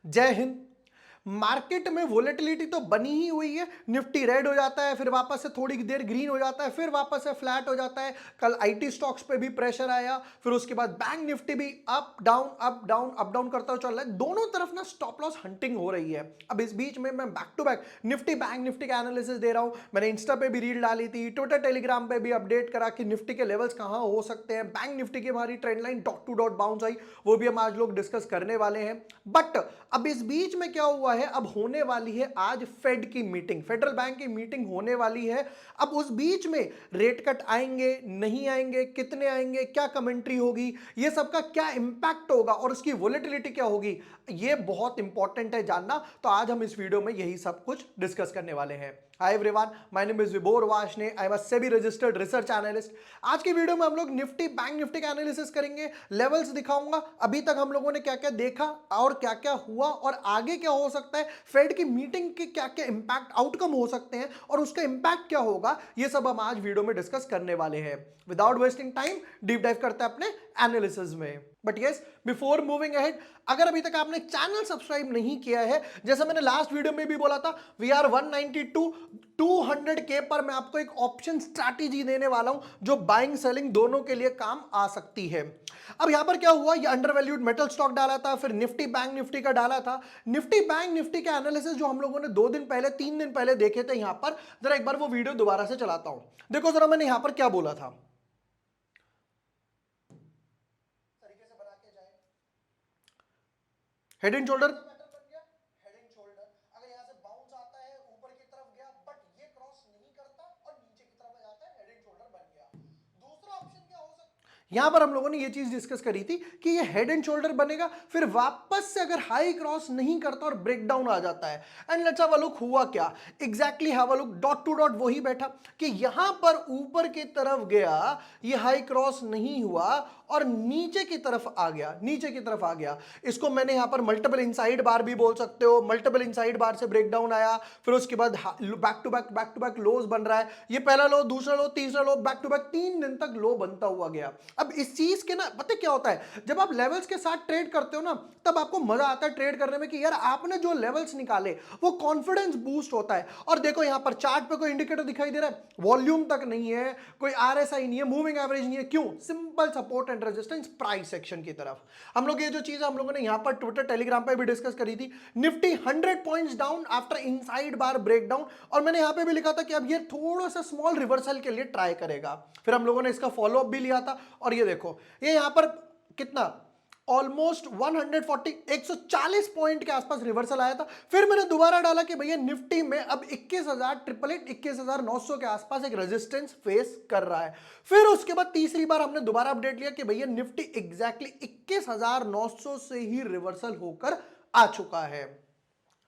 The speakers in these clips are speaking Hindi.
जय हिंद। मार्केट में वोलेटिलिटी तो बनी ही हुई है। निफ्टी रेड हो जाता है, फिर वापस से थोड़ी देर ग्रीन हो जाता है, फिर वापस से फ्लैट हो जाता है। कल आईटी स्टॉक्स पे भी प्रेशर आया, फिर उसके बाद बैंक निफ्टी भी up down up down up down करता हुआ चल रहा है। दोनों तरफ ना स्टॉप लॉस हंटिंग हो रही है। अब इस बीच में मैं back to back Nifty bank Nifty का एनालिसिस दे रहा हूं। मैंने इंस्टा पे भी रील डाली थी, ट्विटर टेलीग्राम पे भी अपडेट करा कि निफ्टी के लेवल्स कहां हो सकते हैं। बैंक निफ्टी की हमारी trend line dot two dot bounce आई, वो भी हम आज लोग डिस्कस करने वाले हैं। बट अब इस बीच में क्या हुआ है, अब होने वाली है आज फेड की मीटिंग, फेडरल बैंक की मीटिंग होने वाली है। अब उस बीच में रेट कट आएंगे नहीं आएंगे, कितने आएंगे, क्या कमेंट्री होगी, ये सब का क्या इंपैक्ट होगा और उसकी वोलेटिलिटी क्या होगी, ये बहुत इंपॉर्टेंट है जानना। तो आज हम इस वीडियो में यही सब कुछ डिस्कस करने वाले हैं। Hi everyone, my name is Vibhor Varshney, I am a SEBI registered research analyst. आज की वीडियो में हम लोग निफ्टी बैंक निफ्टी का एनालिसिस करेंगे, लेवल्स दिखाऊंगा, अभी तक हम लोगों ने क्या क्या देखा और क्या क्या हुआ और आगे क्या हो सकता है, फेड की मीटिंग के क्या क्या इंपैक्ट आउटकम हो सकते हैं और उसका इंपैक्ट क्या होगा, ये सब हम आज वीडियो में डिस्कस करने वाले हैं। Without wasting time deep dive करते हैं अपने एनालिसिस में। But yes, before moving ahead, अगर अभी तक आपने चैनल सब्सक्राइब नहीं किया है, जैसा मैंने लास्ट वीडियो में भी बोला था, वी आर 192 200K पर मैं आपको एक ऑप्शन स्ट्रैटेजी देने वाला हूं जो बाइंग सेलिंग दोनों के लिए काम आ सकती है। अब यहां पर क्या हुआ, ये अंडरवैल्यूड मेटल स्टॉक डाला था, फिर निफ्टी बैंक निफ्टी का डाला था। निफ्टी बैंक निफ्टी का एनालिसिस जो हम लोगों ने 2 दिन पहले 3 दिन पहले देखे थे, यहां पर जरा एक बार वो वीडियो दोबारा से चलाता हूं। देखो जरा मैंने यहां पर क्या बोला था, हेड एंड शोल्डर पैटर्न बन गया, हेड एंड शोल्डर अगर यहां से बाउंस आता है ऊपर की तरफ गया, बट ये क्रॉस नहीं करता और नीचे की तरफ आ जाता है, हेड एंड शोल्डर बन गया। दूसरा ऑप्शन क्या हो सकता है, यहां पर हम लोगों ने ये चीज डिस्कस करी थी कि ये हेड एंड शोल्डर बनेगा, फिर वापस से अगर हाई क्रॉस नहीं करता और ब्रेक डाउन आ जाता है। And let's have a look, हुआ क्या exactly, have a look, dot two dot वही बैठा कि यहां पर ऊपर की तरफ गया, ये हाई क्रॉस नहीं हुआ और नीचे की तरफ आ गया, नीचे की तरफ आ गया। इसको मैंने यहां पर मल्टीपल इनसाइड बार भी बोल सकते हो। मल्टीपल इनसाइड बार से ब्रेकडाउन आया, फिर उसके बाद बैक टू बैक लोज बन रहा है। ये पहला लो, दूसरा लो, तीसरा लो, बैक टू बैक 3 दिन तक लो बनता हुआ गया। अब इस चीज के ना पता क्या होता है, जब आप लेवल्स के साथ ट्रेड करते हो ना, तब आपको मजा आता है ट्रेड करने में कि यार आपने जो लेवल्स निकाले वो कॉन्फिडेंस बूस्ट होता है। और देखो यहां पर चार्ट पे कोई इंडिकेटर दिखाई दे रहा है, वॉल्यूम तक नहीं है, कोई आरएसआई नहीं है, मूविंग एवरेज नहीं है, क्यों? Simple support and resistance price section की तरफ। हम लोग ये जो चीज हम लोगों ने यहां पर ट्विटर टेलीग्राम पे भी डिस्कस करी थी, Nifty 100 points down after inside bar breakdown, और मैंने यहां पे भी लिखा था कि अब ये थोड़ा सा स्मॉल रिवर्सल के लिए ट्राई करेगा। फिर हम लोगों ने इसका फॉलोअप भी लिया था और ये देखो ये यहां पर कितना ऑलमोस्ट 140 140 पॉइंट के आसपास रिवर्सल आया था। फिर मैंने दोबारा डाला कि भैया निफ्टी में अब 21,900 के आसपास एक रेजिस्टेंस फेस कर रहा है। फिर उसके बाद तीसरी बार हमने दोबारा अपडेट लिया कि भैया निफ्टी एग्जैक्टली 21,900 से ही रिवर्सल होकर आ चुका है।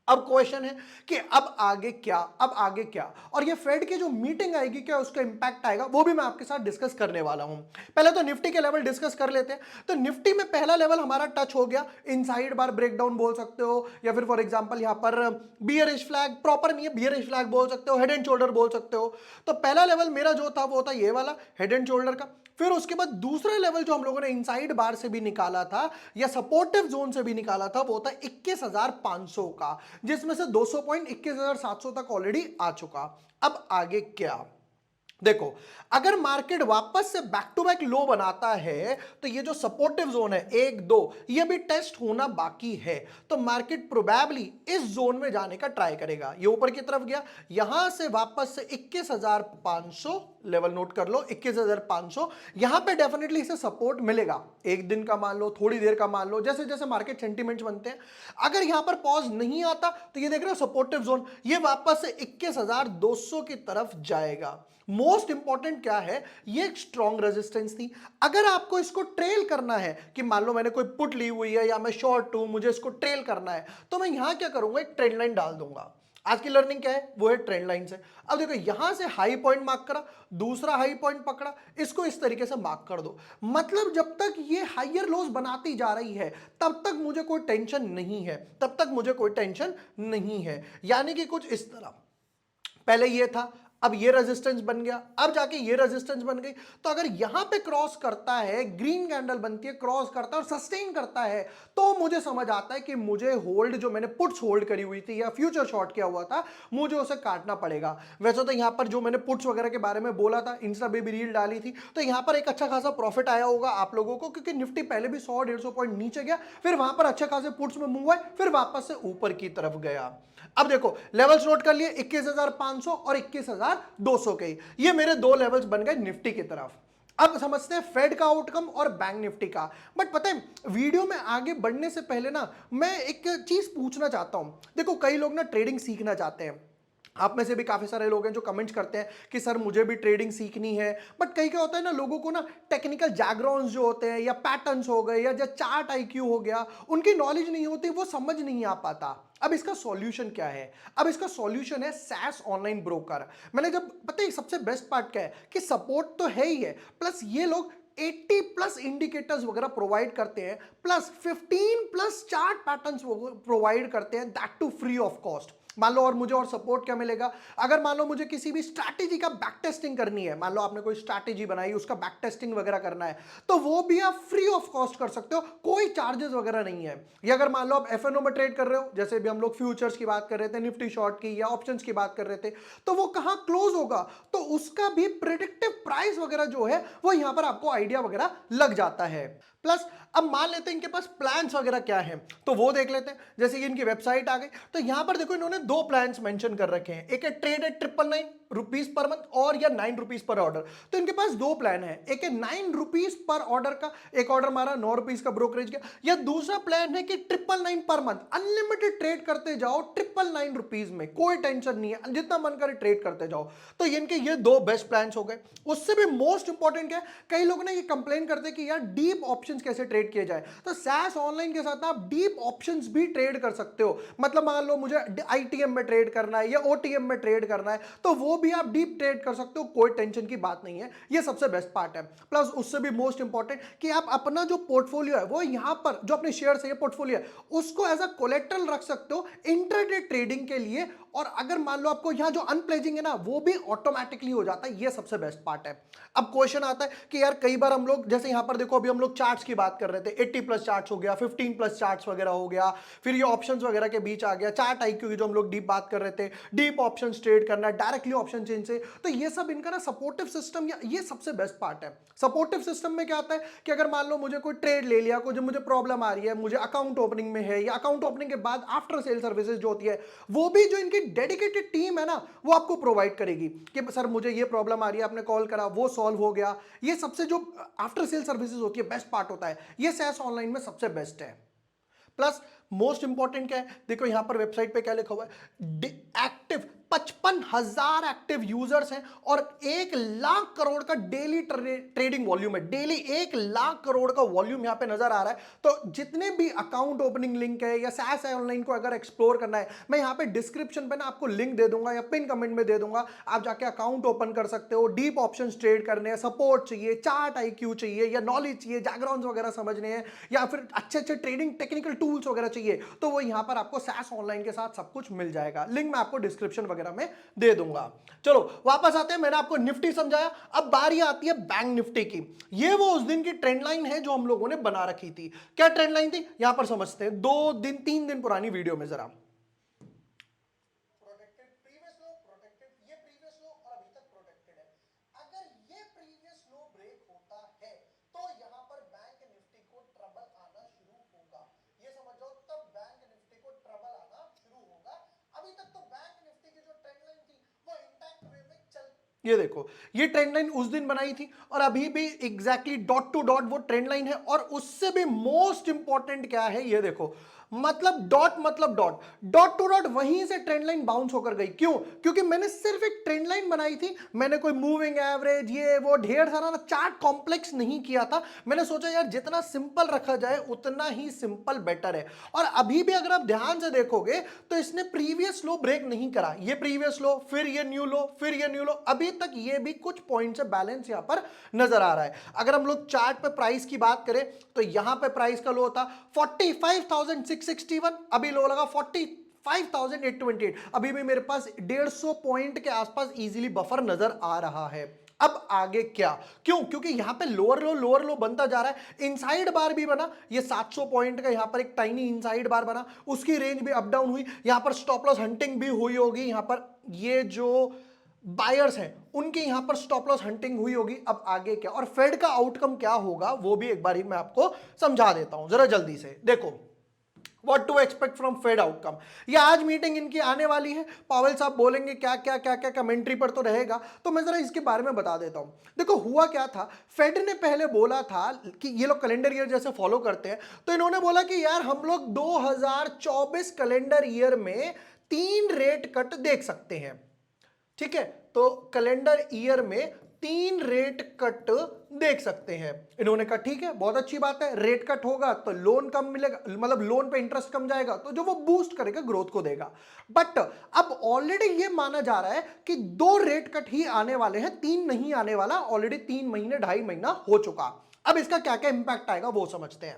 अब क्वेश्चन है कि अब आगे क्या, अब आगे क्या, और ये फेड की जो मीटिंग आएगी क्या उसका इंपैक्ट आएगा, वो भी मैं आपके साथ डिस्कस करने वाला हूं। पहले तो निफ्टी के लेवल डिस्कस कर लेते हैं। तो निफ्टी में पहला लेवल हमारा टच हो गया, इनसाइड बार ब्रेकडाउन बोल सकते हो, या फिर फॉर एग्जांपल यहां पर बियरिश फ्लैग, प्रॉपर नहीं है, बियरिश फ्लैग बोल सकते हो, हेड एंड शोल्डर बोल सकते हो। तो पहला लेवल मेरा जो था वो था ये वाला हेड एंड शोल्डर का। फिर उसके बाद दूसरा लेवल जो हम लोगों ने इनसाइड बार से भी निकाला था या सपोर्टिव जोन से भी निकाला था, वो था 21,500 का, जिसमें से 200 पॉइंट 21,700 तक ऑलरेडी आ चुका। अब आगे क्या, देखो अगर मार्केट वापस से बैक टू बैक लो बनाता है तो ये जो सपोर्टिव जोन है 1 2, ये भी टेस्ट होना बाकी है। तो मार्केट प्रोबेबली इस जोन में जाने का ट्राई करेगा। ये ऊपर की तरफ गया, यहां से वापस से 21,500 लेवल नोट कर लो, 21,500, यहां पे डेफिनेटली इसे सपोर्ट मिलेगा। एक दिन का मान लो, थोड़ी देर का मान लो, जैसे जैसे मार्केट सेंटीमेंट्स बनते हैं। अगर यहां पर पॉज नहीं आता तो ये देख रहे हो सपोर्टिव जोन, ये वापस से 21,200 की तरफ जाएगा। मोस्ट इंपॉर्टेंट क्या है, ये एक स्ट्रॉन्ग रेजिस्टेंस थी। अगर आपको इसको ट्रेल करना है, कि मान लो मैंने कोई पुट ली हुई है या मैं शॉर्ट हूं, मुझे इसको ट्रेल करना है, तो मैं यहां क्या करूंगा, एक ट्रेंड लाइन डाल दूंगा। आज की लर्निंग क्या है, वो है ट्रेंड लाइन से। अब देखो यहां से हाई पॉइंट मार्क करा, दूसरा हाई पॉइंट पकड़ा, इसको इस तरीके से मार्क कर दो। मतलब जब तक ये हायर लोज बनाती जा रही है तब तक मुझे कोई टेंशन नहीं है, तब तक मुझे कोई टेंशन नहीं है। यानी कि कुछ इस तरह, पहले ये था, अब ये रेजिस्टेंस बन गया, अब जाके ये रेजिस्टेंस बन गई। तो अगर यहां पे क्रॉस करता है, ग्रीन कैंडल बनती है, क्रॉस करता है और सस्टेन करता है, तो मुझे समझ आता है कि मुझे होल्ड, जो मैंने पुट्स होल्ड करी हुई थी या फ्यूचर शॉर्ट किया हुआ था, मुझे उसे काटना पड़ेगा। वैसे तो यहां पर जो मैंने पुट्स वगैरह के बारे में बोला था, इंस्टा पे भी रील डाली थी, तो यहां पर एक अच्छा खासा प्रॉफिट आया होगा आप लोगों को, क्योंकि निफ्टी पहले भी 100-150 पॉइंट नीचे गया, फिर वहां पर अच्छे खासे पुट्स में मूव हुए, फिर वापस से ऊपर की तरफ गया। अब देखो लेवल्स नोट कर लिए, 21,500 और 21,200 के, ये मेरे दो लेवल्स बन गए निफ्टी की तरफ। अब समझते हैं फेड का आउटकम और बैंक निफ्टी का। बट पता है, वीडियो में आगे बढ़ने से पहले ना मैं एक चीज पूछना चाहता हूं। देखो कई लोग ना ट्रेडिंग सीखना चाहते हैं, आप में से भी काफी सारे लोग हैं जो कमेंट्स करते हैं कि सर मुझे भी ट्रेडिंग सीखनी है। बट कई क्या होता है ना, लोगों को ना टेक्निकल जैग्राउंड्स जो होते हैं, या पैटर्न्स हो गए, या जो चार्ट आईक्यू हो गया, उनकी नॉलेज नहीं होती, वो समझ नहीं आ पाता। अब इसका सॉल्यूशन क्या है? अब इसका सॉल्यूशन है सैस ऑनलाइन ब्रोकर। मैंने जब पता है सबसे बेस्ट पार्ट क्या है कि सपोर्ट तो है ही है, प्लस ये लोग 80 प्लस इंडिकेटर्स वगैरह प्रोवाइड करते हैं, plus 15 plus chart patterns provide करते हैं, that too free of cost. मान लो और मुझे और सपोर्ट क्या मिलेगा, अगर मान लो मुझे किसी भी स्ट्रैटेजी का बैक टेस्टिंग करनी है, मान लो आपने कोई स्ट्रैटेजी बनाई, उसका बैक टेस्टिंग वगैरह करना है, तो वो भी आप फ्री ऑफ कॉस्ट कर सकते हो, कोई चार्जेस वगैरह नहीं है। या अगर मान लो आप एफएनओ में ट्रेड कर रहे हो, जैसे भी हम लोग फ्यूचर्स की बात कर रहे थे, निफ्टी शॉर्ट की या ऑप्शंस की बात कर रहे थे, तो वो कहां क्लोज होगा, तो उसका भी प्रिडिक्टिव प्राइस वगैरह जो है वो यहां पर आपको आइडिया वगैरह लग जाता है। प्लस अब मान लेते हैं इनके पास प्लान्स वगैरह क्या है, तो वो देख लेते हैं। जैसे कि इनकी वेबसाइट आ गई, तो यहां पर देखो इन्होंने दो प्लान्स मेंशन कर रखे हैं, एक है trade at 999 rupees per month और या 9 रुपीज पर ऑर्डर। तो इनके पास दो प्लान है, एक है 9 रुपीज पर ऑर्डर का, एक ऑर्डर मारा 9 रुपीज का ब्रोकरेज का, या दूसरा प्लान है कि 999 पर मंथ, अनलिमिटेड ट्रेड करते जाओ 999 रुपीज में, कोई टेंशन नहीं है, जितना मन करे ट्रेड करते जाओ। तो इनके ये दो बेस्ट प्लान्स हो गए। उससे भी मोस्ट इंपॉर्टेंट क्या है, कई लोग ना ये कंप्लेन करते हैं कि यार डीप ऑप्शंस कैसे ट्रेड किए जाए, तो सैस ऑनलाइन के साथ आप डीप ऑप्शंस भी ट्रेड कर सकते हो। मतलब मान लो मुझे आईटीएम में ट्रेड करना है या ओटीएम में ट्रेड करना है, तो वो भी आप डीप ट्रेड कर सकते हो, कोई टेंशन की बात नहीं है। ये सबसे बेस्ट पार्ट है। प्लस उससे भी मोस्ट इंपॉर्टेंट कि आप अपना जो पोर्टफोलियो है, वो यहां पर जो अपने शेयर है, पोर्टफोलियो है, उसको एज अ कोलेट्रल रख सकते हो इंट्राडे ट्रेडिंग के लिए। और अगर मान लो आपको यहां जो अनप्लेजिंग है ना, वो भी ऑटोमेटिकली हो जाता है। ये सबसे बेस्ट पार्ट है। अब क्वेश्चन आता है कि यार कई बार हम लोग, जैसे यहां पर देखो अभी हम लोग चार्ट्स की बात कर रहे थे, 80 प्लस चार्ट्स हो गया, 15 प्लस चार्ट्स वगैरह हो गया, फिर ये ऑप्शंस वगैरह के बीच आ गया, चार्ट आईक्यू की जो हम लोग डीप बात कर रहे थे, डीप ऑप्शन ट्रेड करना है डायरेक्टली ऑप्शन चेन से। तो ये सब इनका ना सपोर्टिव सिस्टम, या ये सबसे बेस्ट पार्ट है। सपोर्टिव सिस्टम में क्या आता है कि अगर मान लो मुझे कोई ट्रेड ले लिया, कोई मुझे प्रॉब्लम आ रही है, मुझे अकाउंट ओपनिंग में है, या अकाउंट ओपनिंग के बाद आफ्टर सेल सर्विसेज जो होती है, वो भी जो इनकी डेडिकेटेड टीम है ना, वो आपको प्रोवाइड करेगी कि सर मुझे ये प्रॉब्लम आ रही है, आपने कॉल करा, वो सॉल्व हो गया। ये सबसे जो आफ्टर सेल सर्विसेज होती है, बेस्ट पार्ट होता है, ये सैस ऑनलाइन में सबसे बेस्ट है। प्लस मोस्ट इंपॉर्टेंट क्या है, देखो यहां पर वेबसाइट पे क्या लिखा हुआ है, एक्टिव 55,000 एक्टिव यूजर्स हैं और 1,00,000 करोड़ का डेली ट्रेडिंग वॉल्यूम है। डेली 1,00,000 करोड़ का वॉल्यूम यहां पे नजर आ रहा है। तो जितने भी अकाउंट ओपनिंग लिंक है या सैस ऑनलाइन को अगर एक्सप्लोर करना है, मैं यहां पे डिस्क्रिप्शन पे ना आपको लिंक दे दूंगा या पिन कमेंट में दे दूंगा, आप जाके अकाउंट ओपन कर सकते हो। डीप ऑप्शन ट्रेड करने हैं, सपोर्ट चाहिए, चार्ट आईक्यू चाहिए, या नॉलेज चाहिए, बैकग्राउंड वगैरह समझने हैं, या फिर अच्छे अच्छे ट्रेडिंग टेक्निकल टूल्स वगैरह चाहिए, तो वो यहां पर आपको सैस ऑनलाइन के साथ सब कुछ मिल जाएगा। लिंक मैं आपको डिस्क्रिप्शन वगैरह में दे दूंगा। चलो वापस आते हैं, मैंने आपको निफ्टी समझाया, अब बारी आती है बैंक निफ्टी की। ये वो उस दिन की ट्रेंड लाइन है जो हम लोगों ने बना रखी थी। क्या ट्रेंड लाइन थी, यहां पर समझते हैं, 2 दिन 3 दिन पुरानी वीडियो में जरा। प्रोटेक्टेड प्रीवियस लो, प्रोटेक्टेड, ये प्रीवियस लो और अभी तक प्रोटेक्टेड है। अगर ये प्रीवियस लो ब्रेक होता है, तो यहां पर बैंक निफ्टी को ट्रबल आना शुरू होगा। ये समझ जाओ, तब बैंक निफ्टी को ट्रबल आना शुरू होगा। अभी तक तो बैंक निफ्टी की जो ट्रेंड लाइन थी वो इंटैक्ट वे में चल, ये देखो ये ट्रेंड लाइन उस दिन बनाई थी और अभी भी एग्जैक्टली डॉट टू डॉट वो ट्रेंड लाइन है। और उससे भी मोस्ट इंपॉर्टेंट क्या है, ये देखो, मतलब डॉट डॉट टू डॉट वहीं से ट्रेंड लाइन बाउंस होकर गई। क्यों? क्योंकि मैंने सिर्फ एक ट्रेंड लाइन बनाई थी, मैंने कोई मूविंग एवरेज ये वो ढेर सारा ना चार्ट कॉम्प्लेक्स नहीं किया था। मैंने सोचा यार जितना सिंपल रखा जाए उतना ही सिंपल बेटर है। और अभी भी अगर आप ध्यान से देखोगे तो इसने प्रीवियस लो ब्रेक नहीं करा, ये प्रीवियस लो, फिर ये न्यू लो, फिर ये न्यू लो, अभी तक ये भी कुछ पॉइंट से बैलेंस यहां पर नजर आ रहा है। अगर हम लोग चार्ट पे प्राइस की बात करें तो यहां पे प्राइस का लो था 45,661, अभी लो लगा 5828 अभी भी मेरे पास 150 पॉइंट के आसपास इजीली बफर नजर आ रहा है। अब आगे क्या, क्यों, क्योंकि यहां पे लोअर लो बनता जा रहा है। इनसाइड बार भी बना, ये 700 पॉइंट का यहां पर एक टाइनी इनसाइड बार बना, उसकी रेंज भी अप डाउन हुई, यहां पर स्टॉप लॉस हंटिंग भी हुई होगी, यहां पर ये जो बायर्स हैं उनकी यहां पर स्टॉप लॉस हंटिंग हुई होगी। अब आगे क्या, और फेड का आउटकम क्या होगा वो भी एक बार ही मैं आपको समझा देता हूं जरा जल्दी से। देखो What to expect from Fed outcome, ये आज मीटिंग इनकी आने वाली है, पावेल साहब बोलेंगे क्या क्या क्या क्या कमेंट्री पर तो रहेगा, तो मैं जरा इसके बारे में बता देता हूं। देखो हुआ क्या था, फेड ने पहले बोला था कि ये लोग कैलेंडर ईयर जैसे फॉलो करते हैं, तो इन्होंने बोला कि यार हम लोग 2024 कैलेंडर ईयर में 3 रेट कट देख सकते हैं। ठीक है, तो कैलेंडर ईयर में 3 रेट कट देख सकते हैं। इन्होंने कहा ठीक है, बहुत अच्छी बात है, रेट कट होगा तो लोन कम मिलेगा, मतलब लोन पे इंटरेस्ट कम जाएगा, तो जो वो बूस्ट करेगा ग्रोथ को देगा। बट अब ऑलरेडी ये माना जा रहा है कि 2 रेट कट ही आने वाले हैं, 3 नहीं आने वाला, ऑलरेडी 3 महीने 2.5 महीना हो चुका। अब इसका क्या क्या इंपैक्ट आएगा वो समझते हैं।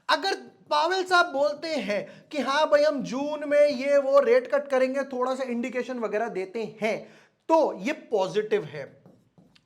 अगर पावेल साहब बोलते हैं कि हाँ भाई हम जून में ये वो रेट कट करेंगे, थोड़ा सा इंडिकेशन वगैरह देते हैं, तो ये पॉजिटिव है,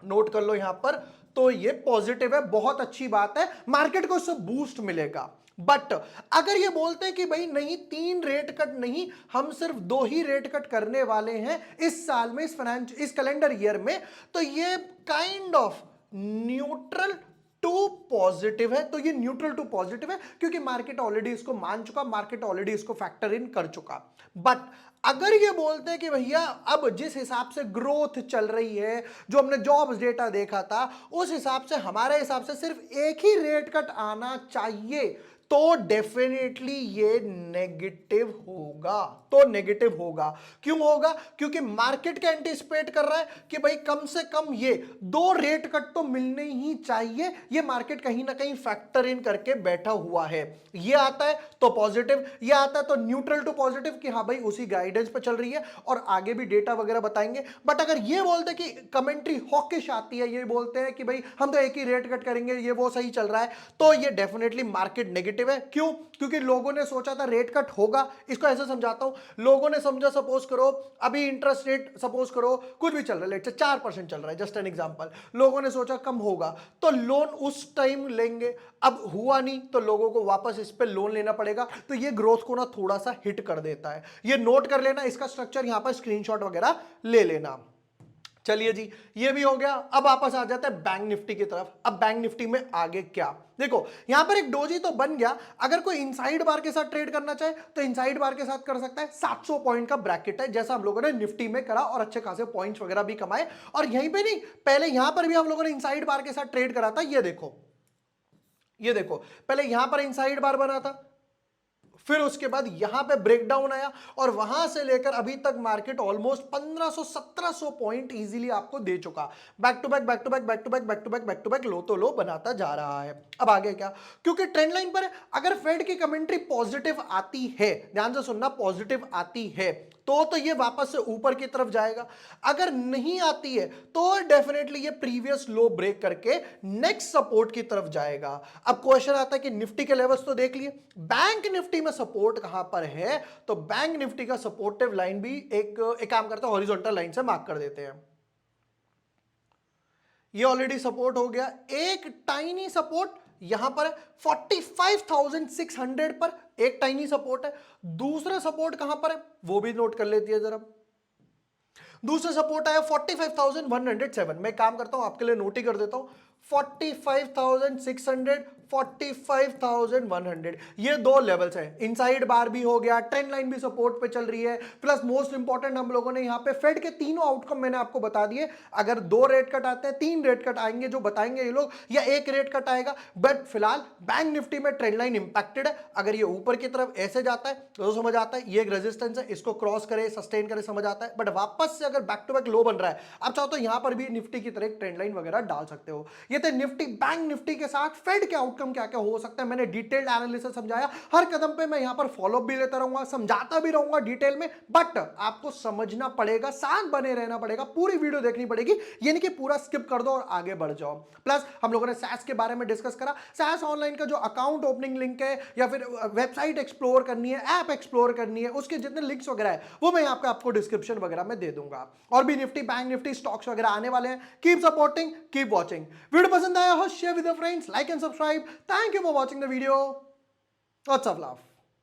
नोट कर लो यहां पर, तो ये पॉजिटिव है, बहुत अच्छी बात है, मार्केट को इससे बूस्ट मिलेगा। बट अगर ये बोलते हैं कि भाई नहीं 3 रेट कट नहीं, हम सिर्फ 2 ही रेट कट करने वाले हैं इस साल में, इस कैलेंडर ईयर में, तो ये kind of neutral to positive है। तो ये न्यूट्रल टू पॉजिटिव है क्योंकि मार्केट ऑलरेडी इसको मान चुका, मार्केट ऑलरेडी इसको फैक्टर इन कर चुका। बट अगर ये बोलते हैं कि भैया अब जिस हिसाब से ग्रोथ चल रही है, जो हमने जॉब्स डेटा देखा था, उस हिसाब से हमारे हिसाब से सिर्फ एक ही रेट कट आना चाहिए, तो डेफिनेटली ये नेगेटिव होगा। तो नेगेटिव होगा, क्यों होगा, क्योंकि मार्केट क्या एंटिसिपेट कर रहा है कि भाई कम से कम ये 2 रेट कट तो मिलने ही चाहिए, ये मार्केट कहीं ना कहीं फैक्टर इन करके बैठा हुआ है। ये आता है तो पॉजिटिव, ये आता है तो न्यूट्रल टू पॉजिटिव कि हाँ भाई उसी गाइडेंस पे चल रही है, और आगे भी डेटा वगैरह बताएंगे। बट अगर ये बोलते कि कमेंट्री हॉकिश आती है, ये बोलते हैं कि भाई हम तो एक ही रेट कट करेंगे, ये वो सही चल रहा है, तो ये डेफिनेटली मार्केट नेगेटिव है। क्यों, क्योंकि लोगों ने सोचा था रेट कट होगा। इसको ऐसे समझाता हूं, लोगों ने समझा सपोज करो अभी इंटरेस्ट रेट सपोज करो कुछ भी चल रहा है, लेट्स से 4% चल रहा है, जस्ट एन एग्जांपल, लोगों ने सोचा कम होगा तो लोन उस टाइम लेंगे, अब हुआ नहीं तो लोगों को वापस इस पे लोन लेना पड़ेगा, तो ये ग्रोथ को ना थोड़ा सा हिट कर देता है। ये नोट कर लेना, इसका स्ट्रक्चर यहां पर स्क्रीनशॉट वगैरह ले लेना। चलिए जी, ये भी हो गया। अब वापस आ जाता है बैंक निफ्टी की तरफ। अब बैंक निफ्टी में आगे क्या, देखो यहां पर एक डोजी तो बन गया, अगर कोई इनसाइड बार के साथ ट्रेड करना चाहे तो इनसाइड बार के साथ कर सकता है। 700 पॉइंट का ब्रैकेट है, जैसा हम लोगों ने निफ्टी में करा और अच्छे खासे पॉइंट्स वगैरह भी कमाए। और यहीं पे नहीं, पहले यहां पर भी हम लोगों ने इनसाइड बार के साथ ट्रेड करा था। ये देखो, ये देखो, पहले यहां पर इनसाइड बार बना था, फिर उसके बाद यहां पे ब्रेकडाउन आया, और वहां से लेकर अभी तक मार्केट ऑलमोस्ट 1500-1700 पॉइंट इजीली आपको दे चुका। Back to back back to back back to back back to back back to back low तो लो बनाता जा रहा है। अब आगे क्या, क्योंकि ट्रेंड लाइन पर अगर फेड की कमेंट्री पॉजिटिव आती है, ध्यान से सुनना, पॉजिटिव आती है तो ये वापस से ऊपर की तरफ जाएगा। अगर नहीं आती है तो डेफिनेटली ये प्रीवियस लो ब्रेक करके नेक्स्ट सपोर्ट की तरफ जाएगा। अब क्वेश्चन आता है कि निफ्टी के लेवल्स तो देख लिए, बैंक निफ्टी में सपोर्ट कहां पर है, तो बैंक निफ्टी का सपोर्टिव लाइन भी एक काम करता है, हॉरिजॉन्टल लाइन से मार्क कर देते हैं। ये ऑलरेडी सपोर्ट हो गया, एक टाइनी सपोर्ट यहां पर है 45,600 पर, एक टाइनी सपोर्ट है। दूसरा सपोर्ट कहां पर है वो भी नोट कर लेती है जरा। दूसरा सपोर्ट आया 45,107, मैं काम करता हूं आपके लिए नोट ही कर देता हूं, 45,600, 45,100, ये 2 लेवल्स हैं। इनसाइड बार भी हो गया, ट्रेंड लाइन भी सपोर्ट पे चल रही है, प्लस मोस्ट इंपॉर्टेंट हम लोगों ने यहां पे फेड के तीनों आउटकम मैंने आपको बता दिए। अगर 2 रेट कट आते हैं, 3 रेट कट आएंगे जो बताएंगे ये लोग, या 1 रेट कट आएगा। बट फिलहाल बैंक निफ्टी में ट्रेंड लाइन इंपैक्टेड है, अगर ये ऊपर की तरफ ऐसे जाता है तो समझ आता है ये एक रेजिस्टेंस है, इसको क्रॉस करे सस्टेन करे समझ आता है। बट वापस से अगर बैक टू बैक लो बन रहा है, आप चाहो तो यहां पर भी निफ्टी की तरह ट्रेंड लाइन वगैरह डाल सकते हो। ये थे निफ्टी बैंक निफ्टी के साथ फेड के आउटकम क्या क्या हो सकता है, मैंने डिटेल्ड एनालिसिस समझाया। हर कदम पे मैं यहां पर फॉलोअप भी लेता रहूंगा, समझाता भी रहूंगा डिटेल में, बट आपको समझना पड़ेगा, साथ बने रहना पड़ेगा, पूरी वीडियो देखनी पड़ेगी, ये नहीं कि पूरा स्किप कर दो और आगे बढ़ जाओ। प्लस हम लोगों ने सैस के बारे में डिस्कस करा, सैस ऑनलाइन का जो अकाउंट ओपनिंग लिंक है या फिर वेबसाइट एक्सप्लोर करनी है, ऐप एक्सप्लोर करनी है, उसके जितने लिंक्स वगैरह है वो मैं यहाँ पे आपको डिस्क्रिप्शन वगैरह में दे दूंगा। और भी निफ्टी बैंक निफ्टी स्टॉक्स वगैरह आने वाले हैं। Keep supporting, keep watching. Video पसंद आया हो share with your friends, like and subscribe. Thank you for watching the video. What's up love.